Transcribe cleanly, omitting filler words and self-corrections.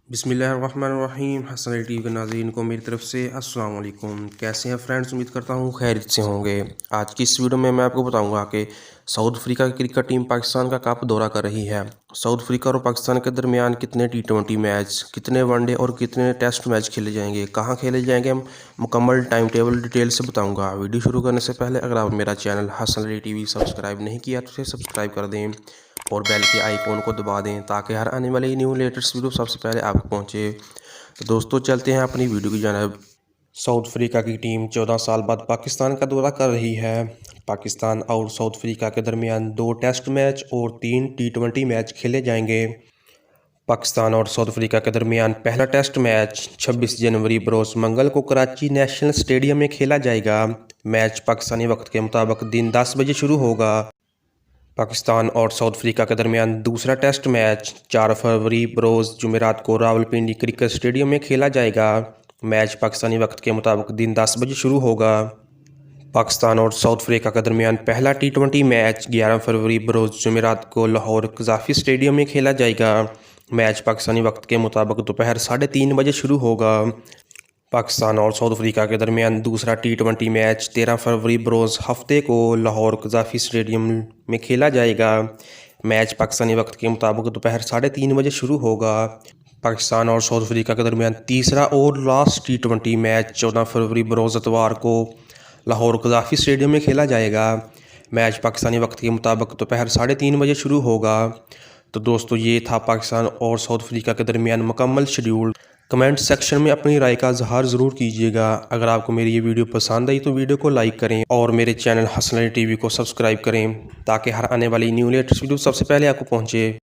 बिस्मिल्लाहिर्रहमानिर्रहीम। हसन टीवी के नाज़रीन को मेरी तरफ से अस्सलाम वालेकुम। कैसे हैं फ्रेंड्स? उम्मीद करता हूँ खैरियत से होंगे। आज की इस वीडियो में मैं आपको बताऊंगा कि साउथ अफ्रीका की क्रिकेट टीम पाकिस्तान का कप दौरा कर रही है। साउथ अफ्रीका और पाकिस्तान के दरमियान कितने टी20 मैच, कितने वनडे और कितने टेस्ट मैच खेले जाएंगे, कहाँ खेले जाएंगे, मुकम्मल टाइम टेबल डिटेल से बताऊँगा। वीडियो शुरू करने से पहले अगर आप मेरा चैनल हसन टीवी सब्सक्राइब नहीं किया तो इसे सब्सक्राइब कर दें और बेल के आइकॉन को दबा दें ताकि हर आने वाली न्यू लेटेस्ट वीडियो सबसे पहले आपको पहुंचे। तो दोस्तों चलते हैं अपनी वीडियो की जानिब। साउथ अफ्रीका की टीम 14 साल बाद पाकिस्तान का दौरा कर रही है। पाकिस्तान और साउथ अफ्रीका के दरमियान 2 टेस्ट मैच और 3 टी20 मैच खेले जाएंगे। पाकिस्तान और साउथ अफ्रीका के दरमियान पहला टेस्ट मैच 26 जनवरी बरोज़ मंगल को कराची नेशनल स्टेडियम में खेला जाएगा। मैच पाकिस्तानी वक्त के मुताबिक दिन 10 बजे शुरू होगा। पाकिस्तान और साउथ अफ्रीका के दरमियान दूसरा टेस्ट मैच 4 फरवरी बरोज़ जुमेरात को रावलपिंडी क्रिकेट स्टेडियम में खेला जाएगा। मैच पाकिस्तानी वक्त के मुताबिक दिन 10 बजे शुरू होगा। पाकिस्तान और साउथ अफ्रीका के दरमियान पहला टी20 मैच 11 फरवरी बरोज़ जुमेरात को लाहौर कज़ाफ़ी स्टेडियम में खेला जाएगा। मैच पाकिस्तानी वक्त के मुताबिक दोपहर 3:30 बजे शुरू होगा। पाकिस्तान और साउथ अफ्रीका के दरमियान दूसरा टी20 मैच 13 फरवरी बरोज़ हफ्ते को लाहौर कज़ाफ़ी स्टेडियम में खेला जाएगा। मैच पाकिस्तानी वक्त के मुताबिक दोपहर 3:30 बजे शुरू होगा। पाकिस्तान और साउथ अफ्रीका के दरमियान तीसरा और लास्ट टी20 मैच 14 फरवरी बरोज़ इतवार को लाहौर कज़ाफ़ी स्टेडियम में खेला जाएगा। मैच पाकिस्तानी वक्त के मुताबिक दोपहर 3:30 बजे शुरू होगा। तो दोस्तों ये था पाकिस्तान और साउथ अफ्रीका के दरमियान मुकम्मल शेड्यूल। कमेंट सेक्शन में अपनी राय का इजहार ज़रूर कीजिएगा। अगर आपको मेरी ये वीडियो पसंद आई तो वीडियो को लाइक करें और मेरे चैनल हसन टीवी को सब्सक्राइब करें ताकि हर आने वाली न्यू लेटेस्ट वीडियो सबसे पहले आपको पहुँचे।